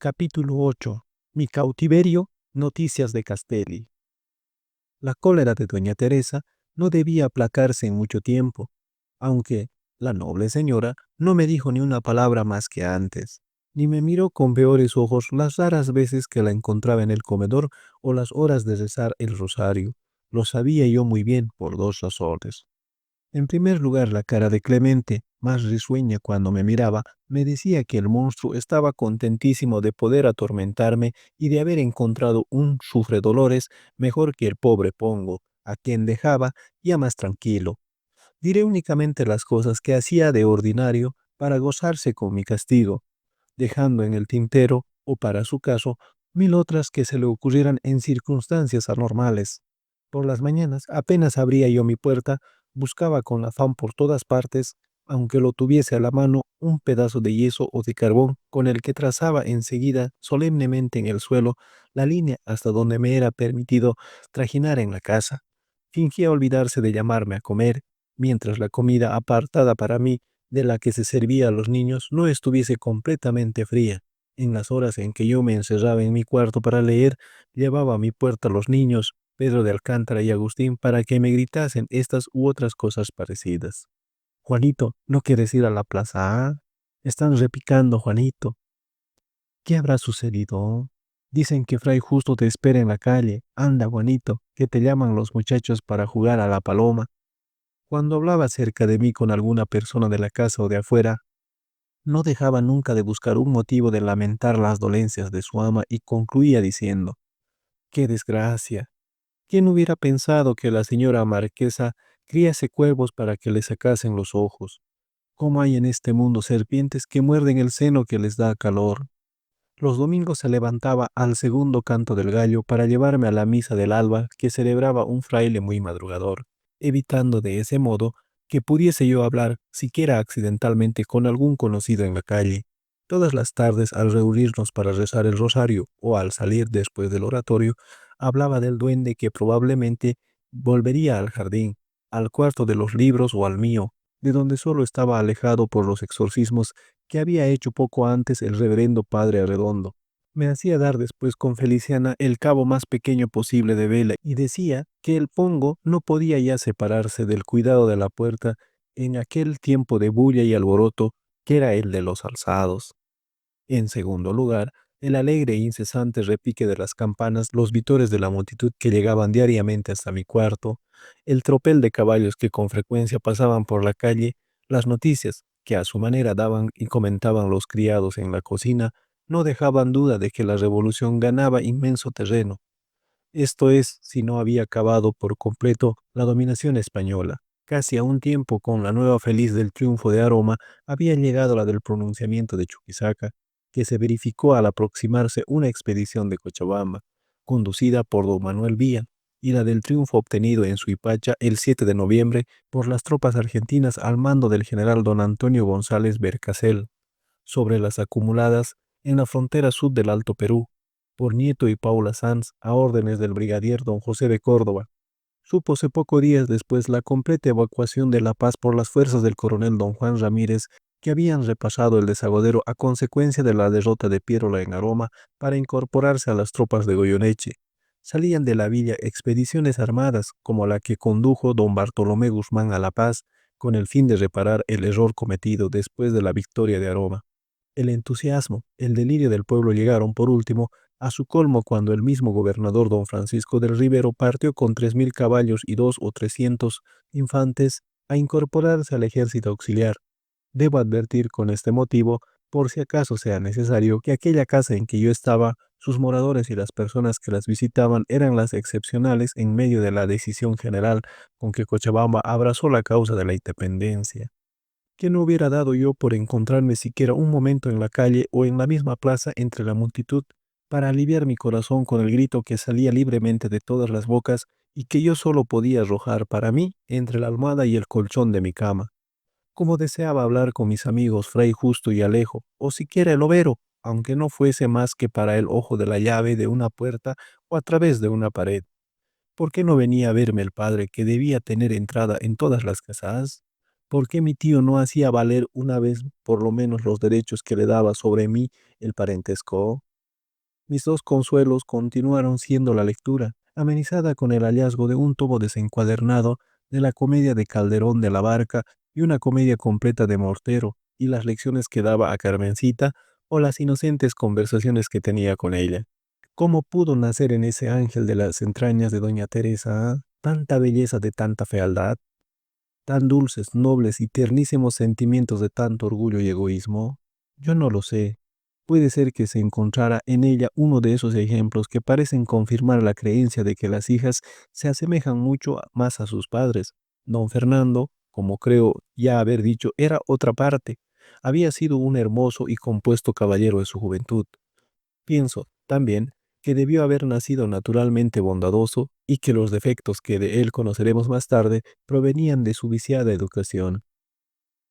Capítulo 8. Mi cautiverio, noticias de Castelli. La cólera de doña Teresa no debía aplacarse en mucho tiempo, aunque la noble señora no me dijo ni una palabra más que antes, ni me miró con peores ojos las raras veces que la encontraba en el comedor o las horas de rezar el rosario. Lo sabía yo muy bien por dos razones. En primer lugar, la cara de Clemente, más risueña cuando me miraba, me decía que el monstruo estaba contentísimo de poder atormentarme y de haber encontrado un sufredolores mejor que el pobre Pongo, a quien dejaba ya más tranquilo. Diré únicamente las cosas que hacía de ordinario para gozarse con mi castigo, dejando en el tintero, o para su caso, mil otras que se le ocurrieran en circunstancias anormales. Por las mañanas, apenas abría yo mi puerta, buscaba con afán por todas partes, aunque lo tuviese a la mano, un pedazo de yeso o de carbón con el que trazaba enseguida solemnemente en el suelo la línea hasta donde me era permitido trajinar en la casa. Fingía olvidarse de llamarme a comer, mientras la comida apartada para mí de la que se servía a los niños no estuviese completamente fría. En las horas en que yo me encerraba en mi cuarto para leer, llevaba a mi puerta a los niños, Pedro de Alcántara y Agustín, para que me gritasen estas u otras cosas parecidas. Juanito, ¿no quieres ir a la plaza? Están repicando, Juanito. ¿Qué habrá sucedido? Dicen que Fray Justo te espera en la calle. Anda, Juanito, que te llaman los muchachos para jugar a la paloma. Cuando hablaba cerca de mí con alguna persona de la casa o de afuera, no dejaba nunca de buscar un motivo de lamentar las dolencias de su ama y concluía diciendo: ¡qué desgracia! ¿Quién hubiera pensado que la señora marquesa criase cuervos para que le sacasen los ojos? ¿Cómo hay en este mundo serpientes que muerden el seno que les da calor? Los domingos se levantaba al segundo canto del gallo para llevarme a la misa del alba que celebraba un fraile muy madrugador, evitando de ese modo que pudiese yo hablar siquiera accidentalmente con algún conocido en la calle. Todas las tardes, al reunirnos para rezar el rosario o al salir después del oratorio, hablaba del duende que probablemente volvería al jardín, al cuarto de los libros o al mío, de donde solo estaba alejado por los exorcismos que había hecho poco antes el reverendo padre Arredondo. Me hacía dar después con Feliciana el cabo más pequeño posible de vela y decía que el Pongo no podía ya separarse del cuidado de la puerta en aquel tiempo de bulla y alboroto que era el de los alzados. En segundo lugar, el alegre e incesante repique de las campanas, los vitores de la multitud que llegaban diariamente hasta mi cuarto, el tropel de caballos que con frecuencia pasaban por la calle, las noticias que a su manera daban y comentaban los criados en la cocina, no dejaban duda de que la revolución ganaba inmenso terreno. Esto es, si no había acabado por completo la dominación española. Casi a un tiempo con la nueva feliz del triunfo de Aroma, había llegado la del pronunciamiento de Chuquisaca, que se verificó al aproximarse una expedición de Cochabamba, conducida por don Manuel Villa, y la del triunfo obtenido en Suipacha el 7 de noviembre por las tropas argentinas al mando del general don Antonio González Bercasel, sobre las acumuladas en la frontera sur del Alto Perú, por Nieto y Paula Sanz, a órdenes del brigadier don José de Córdoba. Súpose pocos días después la completa evacuación de La Paz por las fuerzas del coronel don Juan Ramírez, que habían repasado el desaguadero a consecuencia de la derrota de Piérola en Aroma para incorporarse a las tropas de Goyeneche. Salían de la villa expediciones armadas como la que condujo don Bartolomé Guzmán a La Paz, con el fin de reparar el error cometido después de la victoria de Aroma. El entusiasmo, el delirio del pueblo llegaron, por último, a su colmo cuando el mismo gobernador don Francisco del Rivero partió con 3000 caballos y 200 o 300 infantes a incorporarse al ejército auxiliar. Debo advertir con este motivo, por si acaso sea necesario, que aquella casa en que yo estaba, sus moradores y las personas que las visitaban eran las excepcionales en medio de la decisión general con que Cochabamba abrazó la causa de la independencia. ¿Qué no hubiera dado yo por encontrarme siquiera un momento en la calle o en la misma plaza entre la multitud para aliviar mi corazón con el grito que salía libremente de todas las bocas y que yo solo podía arrojar para mí entre la almohada y el colchón de mi cama? Como deseaba hablar con mis amigos Fray Justo y Alejo, o siquiera el overo, aunque no fuese más que para el ojo de la llave de una puerta o a través de una pared. ¿Por qué no venía a verme el padre que debía tener entrada en todas las casas? ¿Por qué mi tío no hacía valer una vez por lo menos los derechos que le daba sobre mí el parentesco? Mis dos consuelos continuaron siendo la lectura, amenizada con el hallazgo de un tomo desencuadernado de la comedia de Calderón de la Barca y una comedia completa de Mortero, y las lecciones que daba a Carmencita o las inocentes conversaciones que tenía con ella. ¿Cómo pudo nacer en ese ángel de las entrañas de doña Teresa tanta belleza de tanta fealdad, tan dulces, nobles y tiernísimos sentimientos de tanto orgullo y egoísmo? Yo no lo sé. Puede ser que se encontrara en ella uno de esos ejemplos que parecen confirmar la creencia de que las hijas se asemejan mucho más a sus padres. Don Fernando, como creo ya haber dicho, era otra parte. Había sido un hermoso y compuesto caballero de su juventud. Pienso, también, que debió haber nacido naturalmente bondadoso y que los defectos que de él conoceremos más tarde provenían de su viciada educación.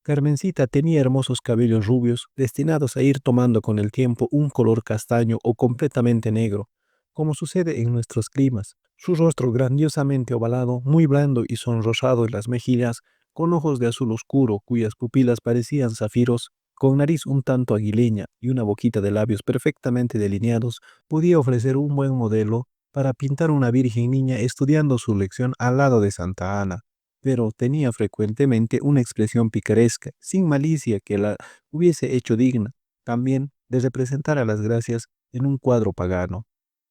Carmencita tenía hermosos cabellos rubios, destinados a ir tomando con el tiempo un color castaño o completamente negro, como sucede en nuestros climas. Su rostro grandiosamente ovalado, muy blando y sonrosado en las mejillas, con ojos de azul oscuro cuyas pupilas parecían zafiros, con nariz un tanto aguileña y una boquita de labios perfectamente delineados, podía ofrecer un buen modelo para pintar una virgen niña estudiando su lección al lado de Santa Ana, pero tenía frecuentemente una expresión picaresca, sin malicia que la hubiese hecho digna, también de representar a las gracias en un cuadro pagano.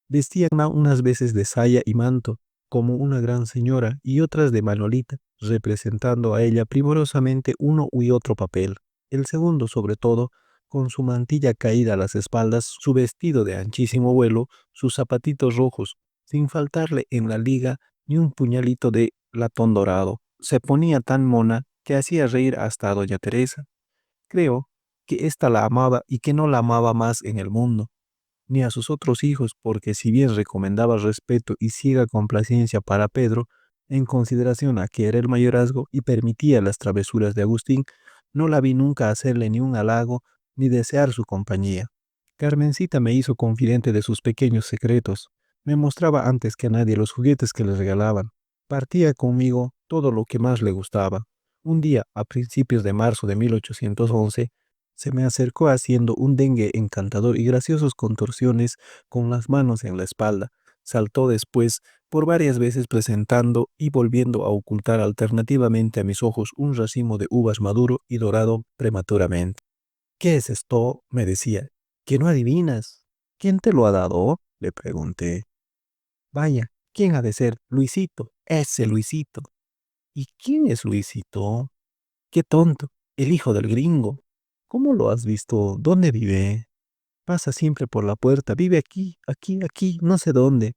Vestíanla unas veces de saya y manto, como una gran señora, y otras de manolita, representando a ella primorosamente uno y otro papel. El segundo, sobre todo, con su mantilla caída a las espaldas, su vestido de anchísimo vuelo, sus zapatitos rojos, sin faltarle en la liga ni un puñalito de latón dorado. Se ponía tan mona que hacía reír hasta a doña Teresa. Creo que ésta la amaba y que no la amaba más en el mundo ni a sus otros hijos, porque si bien recomendaba respeto y ciega complacencia para Pedro, en consideración a que era el mayorazgo y permitía las travesuras de Agustín, no la vi nunca hacerle ni un halago ni desear su compañía. Carmencita me hizo confidente de sus pequeños secretos, me mostraba antes que a nadie los juguetes que le regalaban, partía conmigo todo lo que más le gustaba. Un día, a principios de marzo de 1811, se me acercó haciendo un dengue encantador y graciosas contorsiones con las manos en la espalda. Saltó después por varias veces presentando y volviendo a ocultar alternativamente a mis ojos un racimo de uvas maduro y dorado prematuramente. ¿Qué es esto? Me decía. ¿Que no adivinas? ¿Quién te lo ha dado? Le pregunté. Vaya, ¿quién ha de ser? Luisito, ese Luisito. ¿Y quién es Luisito? Qué tonto, el hijo del gringo. ¿Cómo lo has visto? ¿Dónde vive? Pasa siempre por la puerta. Vive aquí, aquí, aquí, no sé dónde.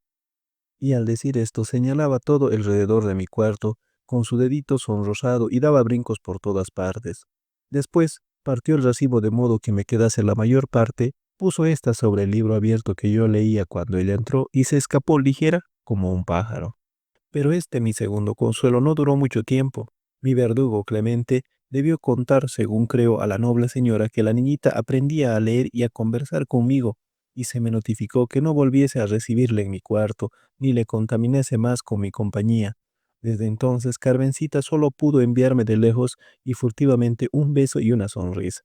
Y al decir esto señalaba todo alrededor de mi cuarto con su dedito sonrosado y daba brincos por todas partes. Después partió el recibo de modo que me quedase la mayor parte, puso esta sobre el libro abierto que yo leía cuando ella entró y se escapó ligera como un pájaro. Pero este mi segundo consuelo no duró mucho tiempo. Mi verdugo Clemente debió contar, según creo, a la noble señora que la niñita aprendía a leer y a conversar conmigo, y se me notificó que no volviese a recibirle en mi cuarto, ni le contaminase más con mi compañía. Desde entonces, Carmencita solo pudo enviarme de lejos y furtivamente un beso y una sonrisa.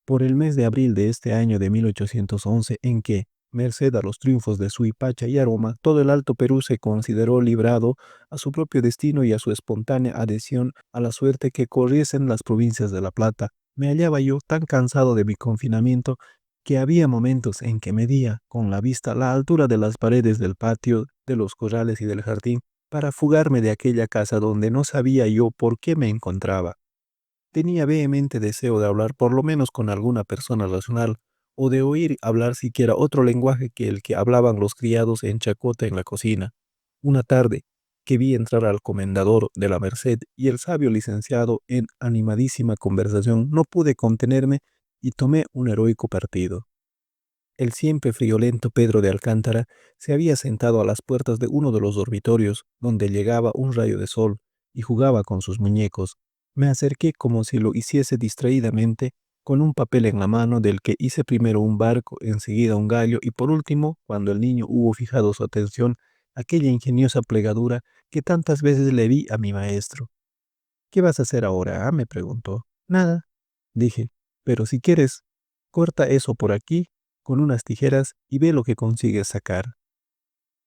Por el mes de abril de este año de 1811, en que, merced a los triunfos de Suipacha y Aroma, todo el Alto Perú se consideró librado a su propio destino y a su espontánea adhesión a la suerte que corriesen las provincias de La Plata, me hallaba yo tan cansado de mi confinamiento que había momentos en que medía con la vista la altura de las paredes del patio, de los corrales y del jardín, para fugarme de aquella casa donde no sabía yo por qué me encontraba. Tenía vehemente deseo de hablar por lo menos con alguna persona racional, o de oír hablar siquiera otro lenguaje que el que hablaban los criados en chacota en la cocina. Una tarde, que vi entrar al comendador de la Merced y el sabio licenciado en animadísima conversación, no pude contenerme y tomé un heroico partido. El siempre friolento Pedro de Alcántara se había sentado a las puertas de uno de los dormitorios, donde llegaba un rayo de sol, y jugaba con sus muñecos. Me acerqué como si lo hiciese distraídamente, con un papel en la mano del que hice primero un barco, enseguida un gallo, y por último, cuando el niño hubo fijado su atención, aquella ingeniosa plegadura que tantas veces le vi a mi maestro. ¿Qué vas a hacer ahora? Me preguntó. Nada, dije, pero si quieres, corta eso por aquí, con unas tijeras y ve lo que consigues sacar.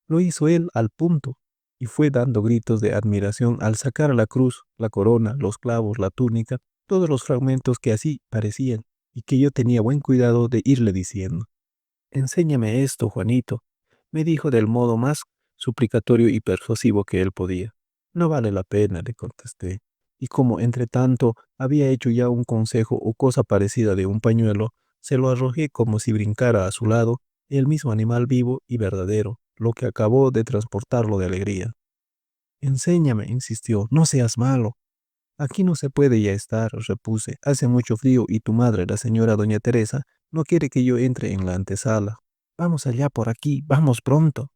Lo hizo él al punto, y fue dando gritos de admiración al sacar la cruz, la corona, los clavos, la túnica, todos los fragmentos que así parecían, y que yo tenía buen cuidado de irle diciendo. Enséñame esto, Juanito, me dijo del modo más suplicatorio y persuasivo que él podía. No vale la pena, le contesté. Y como entre tanto había hecho ya un consejo o cosa parecida de un pañuelo, se lo arrojé como si brincara a su lado el mismo animal vivo y verdadero, lo que acabó de transportarlo de alegría. Enséñame, insistió, no seas malo. Aquí no se puede ya estar, repuse. Hace mucho frío y tu madre, la señora doña Teresa, no quiere que yo entre en la antesala. Vamos allá por aquí, vamos pronto.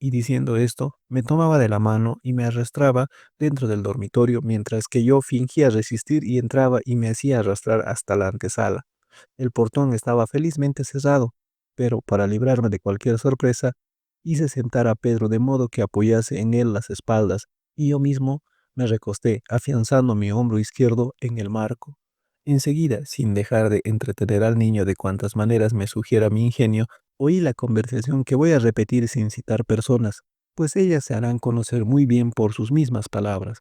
Y diciendo esto, me tomaba de la mano y me arrastraba dentro del dormitorio mientras que yo fingía resistir y entraba y me hacía arrastrar hasta la antesala. El portón estaba felizmente cerrado, pero para librarme de cualquier sorpresa, hice sentar a Pedro de modo que apoyase en él las espaldas, y yo mismo me recosté, afianzando mi hombro izquierdo en el marco. Enseguida, sin dejar de entretener al niño de cuantas maneras me sugiera mi ingenio, oí la conversación que voy a repetir sin citar personas, pues ellas se harán conocer muy bien por sus mismas palabras.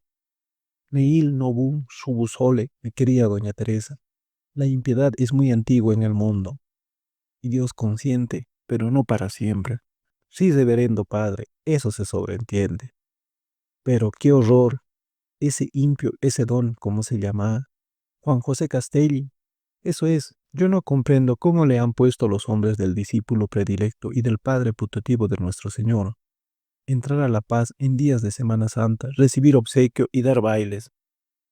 Neil novum subus sole, mi querida doña Teresa. La impiedad es muy antigua en el mundo, y Dios consiente, pero no para siempre. Sí, reverendo padre, eso se sobreentiende. Pero qué horror, ese impio, ese don, ¿cómo se llama? Juan José Castelli. Eso es, yo no comprendo cómo le han puesto los hombres del discípulo predilecto y del Padre putativo de nuestro Señor. Entrar a La Paz en días de Semana Santa, recibir obsequio y dar bailes.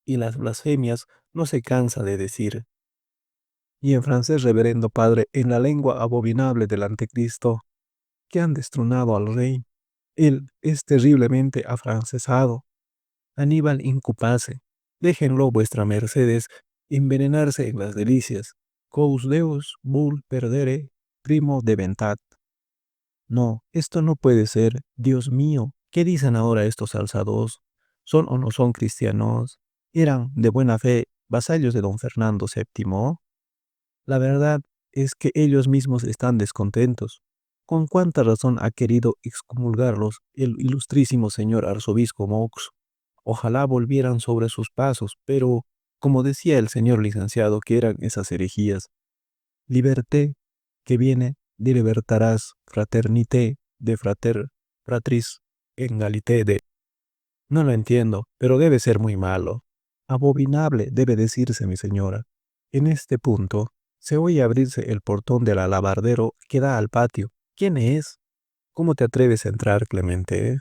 Y las blasfemias no se cansa de decir. Y en francés, reverendo padre, en la lengua abominable del anticristo, que han destronado al rey. Él es terriblemente afrancesado. Aníbal incupase. Déjenlo, vuestra mercedes, envenenarse en las delicias. Quos deus vul perdere, primo deventat. No, esto no puede ser. Dios mío, ¿qué dicen ahora estos alzados? ¿Son o no son cristianos? ¿Eran, de buena fe, vasallos de don Fernando VII? La verdad es que ellos mismos están descontentos. ¿Con cuánta razón ha querido excomulgarlos el ilustrísimo señor arzobispo Mox? Ojalá volvieran sobre sus pasos, pero, como decía el señor licenciado que eran esas herejías, liberté, que viene de libertaras, fraternité, de fratris, engalité de... No lo entiendo, pero debe ser muy malo. Abominable debe decirse, mi señora. En este punto, se oye abrirse el portón del alabardero que da al patio. ¿Quién es? ¿Cómo te atreves a entrar, Clemente?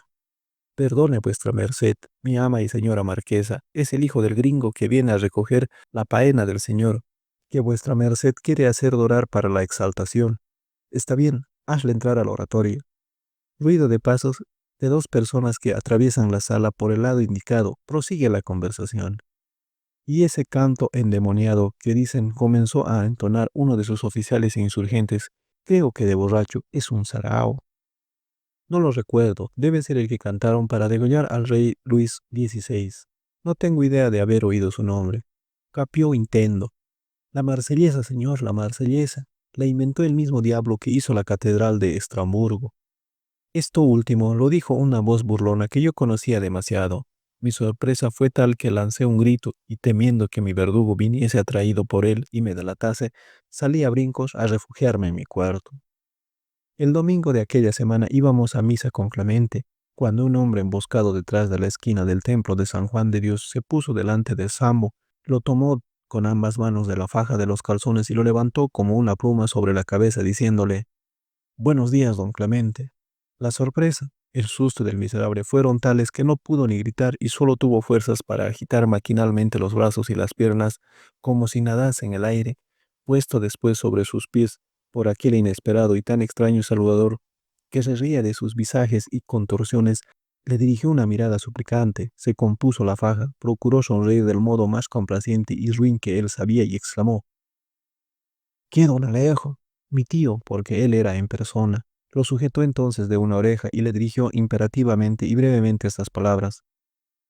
Perdone vuestra merced, mi ama y señora marquesa, es el hijo del gringo que viene a recoger la faena del señor, que vuestra merced quiere hacer dorar para la exaltación. Está bien, hazle entrar al oratorio. Ruido de pasos de dos personas que atraviesan la sala por el lado indicado, prosigue la conversación. Y ese canto endemoniado que dicen comenzó a entonar uno de sus oficiales insurgentes, creo que de borracho, es un sarao. No lo recuerdo, debe ser el que cantaron para degollar al rey Luis XVI. No tengo idea de haber oído su nombre. Capio intendo. La marsellesa, señor, la marsellesa. La inventó el mismo diablo que hizo la catedral de Estrasburgo. Esto último lo dijo una voz burlona que yo conocía demasiado. Mi sorpresa fue tal que lancé un grito y temiendo que mi verdugo viniese atraído por él y me delatase, salí a brincos a refugiarme en mi cuarto. El domingo de aquella semana íbamos a misa con Clemente, cuando un hombre emboscado detrás de la esquina del templo de San Juan de Dios se puso delante de Sambo, lo tomó con ambas manos de la faja de los calzones y lo levantó como una pluma sobre la cabeza diciéndole: «Buenos días, don Clemente». La sorpresa, el susto del miserable fueron tales que no pudo ni gritar y solo tuvo fuerzas para agitar maquinalmente los brazos y las piernas como si nadase en el aire, puesto después sobre sus pies por aquel inesperado y tan extraño saludador, que se ría de sus visajes y contorsiones, le dirigió una mirada suplicante, se compuso la faja, procuró sonreír del modo más complaciente y ruin que él sabía y exclamó: «¿Qué, don Alejo?». Mi tío, porque él era en persona, lo sujetó entonces de una oreja y le dirigió imperativamente y brevemente estas palabras: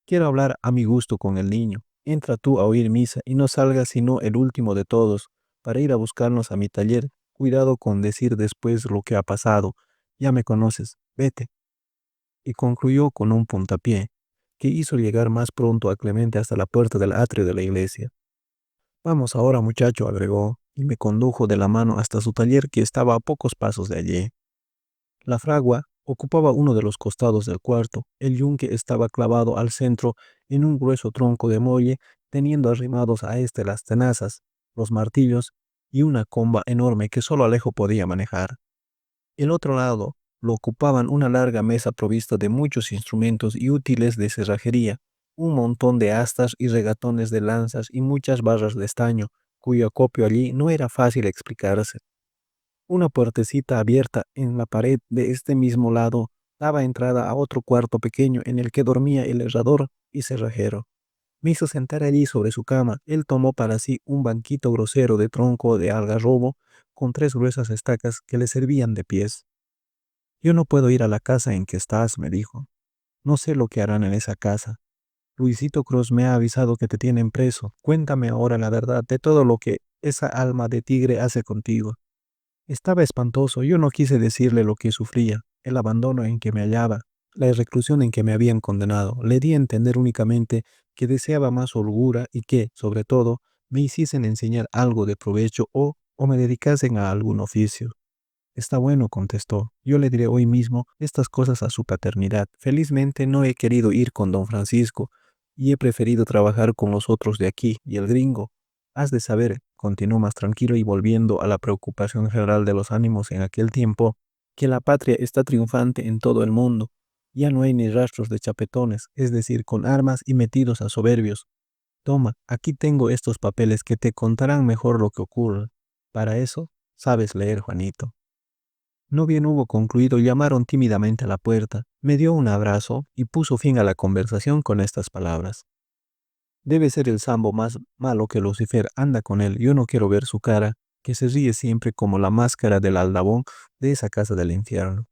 «Quiero hablar a mi gusto con el niño. Entra tú a oír misa y no salgas sino el último de todos, para ir a buscarnos a mi taller, Cuidado con decir después lo que ha pasado. Ya me conoces, vete. Y concluyó con un puntapié, que hizo llegar más pronto a Clemente hasta la puerta del atrio de la iglesia. Vamos ahora, muchacho, agregó, y me condujo de la mano hasta su taller que estaba a pocos pasos de allí. La fragua ocupaba uno de los costados del cuarto. El yunque estaba clavado al centro en un grueso tronco de muelle, teniendo arrimados a este las tenazas, los martillos y una comba enorme que solo Alejo podía manejar. El otro lado lo ocupaban una larga mesa provista de muchos instrumentos y útiles de cerrajería, un montón de astas y regatones de lanzas y muchas barras de estaño, cuyo acopio allí no era fácil explicarse. Una puertecita abierta en la pared de este mismo lado daba entrada a otro cuarto pequeño en el que dormía el herrador y cerrajero. Me hizo sentar allí sobre su cama. Él tomó para sí un banquito grosero de tronco de algarrobo con tres gruesas estacas que le servían de pies. Yo no puedo ir a la casa en que estás, me dijo. No sé lo que harán en esa casa. Luisito Cruz me ha avisado que te tienen preso. Cuéntame ahora la verdad de todo lo que esa alma de tigre hace contigo. Estaba espantoso. Yo no quise decirle lo que sufría, el abandono en que me hallaba, la reclusión en que me habían condenado. Le di a entender únicamente que deseaba más holgura y que, sobre todo, me hiciesen enseñar algo de provecho o me dedicasen a algún oficio. Está bueno, contestó. Yo le diré hoy mismo estas cosas a su paternidad. Felizmente no he querido ir con don Francisco y he preferido trabajar con los otros de aquí y el gringo. Has de saber, continuó más tranquilo y volviendo a la preocupación general de los ánimos en aquel tiempo, que la patria está triunfante en todo el mundo. Ya no hay ni rastros de chapetones, es decir, con armas y metidos a soberbios. Toma, aquí tengo estos papeles que te contarán mejor lo que ocurre. Para eso, sabes leer, Juanito. No bien hubo concluido, llamaron tímidamente a la puerta, me dio un abrazo y puso fin a la conversación con estas palabras. Debe ser el Sambo más malo que Lucifer, anda con él, yo no quiero ver su cara, que se ríe siempre como la máscara del aldabón de esa casa del infierno.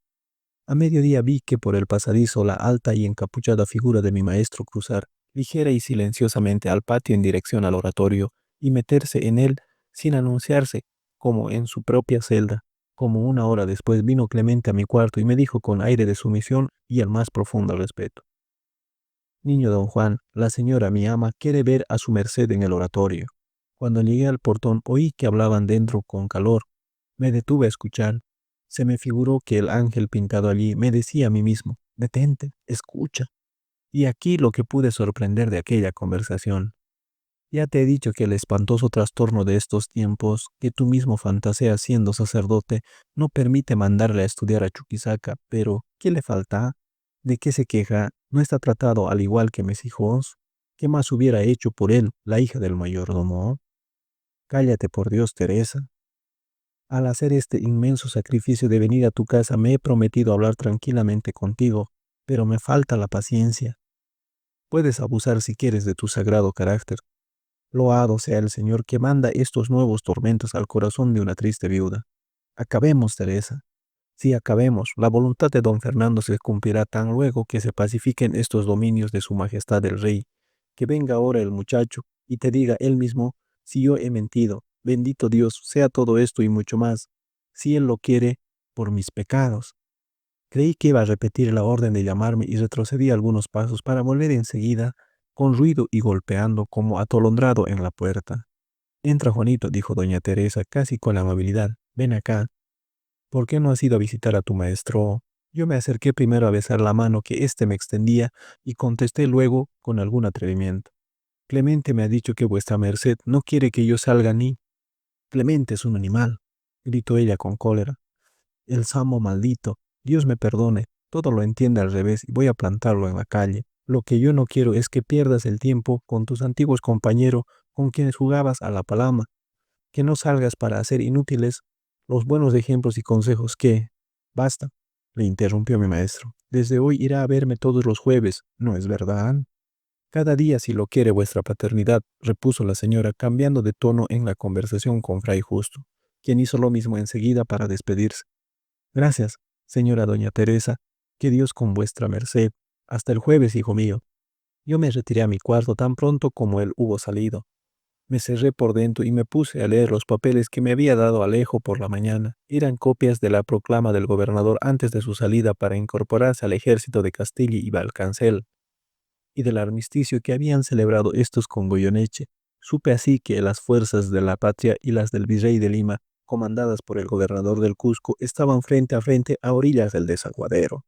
A mediodía vi que por el pasadizo la alta y encapuchada figura de mi maestro cruzar, ligera y silenciosamente al patio en dirección al oratorio, y meterse en él sin anunciarse, como en su propia celda. Como una hora después vino Clemente a mi cuarto y me dijo con aire de sumisión y el más profundo respeto: Niño don Juan, la señora mi ama quiere ver a su merced en el oratorio. Cuando llegué al portón oí que hablaban dentro con calor. Me detuve a escuchar. Se me figuró que el ángel pintado allí me decía a mí mismo: detente, escucha. Y aquí lo que pude sorprender de aquella conversación. Ya te he dicho que el espantoso trastorno de estos tiempos, que tú mismo fantaseas siendo sacerdote, no permite mandarle a estudiar a Chuquisaca, pero ¿qué le falta? ¿De qué se queja? ¿No está tratado al igual que mis hijos? ¿Qué más hubiera hecho por él la hija del mayordomo? Cállate por Dios, Teresa. Al hacer este inmenso sacrificio de venir a tu casa me he prometido hablar tranquilamente contigo, pero me falta la paciencia. Puedes abusar si quieres de tu sagrado carácter. Loado sea el Señor que manda estos nuevos tormentos al corazón de una triste viuda. Acabemos, Teresa. Sí, acabemos. La voluntad de don Fernando se cumplirá tan luego que se pacifiquen estos dominios de su majestad el rey. Que venga ahora el muchacho y te diga él mismo si yo he mentido. Bendito Dios, sea todo esto y mucho más, si él lo quiere, por mis pecados. Creí que iba a repetir la orden de llamarme y retrocedí algunos pasos para volver enseguida, con ruido y golpeando como atolondrado en la puerta. Entra, Juanito, dijo doña Teresa, casi con amabilidad. Ven acá. ¿Por qué no has ido a visitar a tu maestro? Yo me acerqué primero a besar la mano que éste me extendía y contesté luego con algún atrevimiento: Clemente me ha dicho que vuestra merced no quiere que yo salga ni... Clemente es un animal, gritó ella con cólera. El Samo maldito, Dios me perdone, todo lo entiende al revés y voy a plantarlo en la calle. Lo que yo no quiero es que pierdas el tiempo con tus antiguos compañeros con quienes jugabas a la palama, que no salgas para hacer inútiles los buenos ejemplos y consejos que... Basta, le interrumpió mi maestro. Desde hoy irá a verme todos los jueves, ¿no es verdad? Cada día, si lo quiere vuestra paternidad, repuso la señora, cambiando de tono en la conversación con Fray Justo, quien hizo lo mismo enseguida para despedirse. Gracias, señora doña Teresa, que Dios con vuestra merced. Hasta el jueves, hijo mío. Yo me retiré a mi cuarto tan pronto como él hubo salido. Me cerré por dentro y me puse a leer los papeles que me había dado Alejo por la mañana. Eran copias de la proclama del gobernador antes de su salida para incorporarse al ejército de Castilla y Valcancel, y del armisticio que habían celebrado estos con Goyeneche. Supe así que las fuerzas de la patria y las del virrey de Lima, comandadas por el gobernador del Cusco, estaban frente a frente a orillas del desaguadero.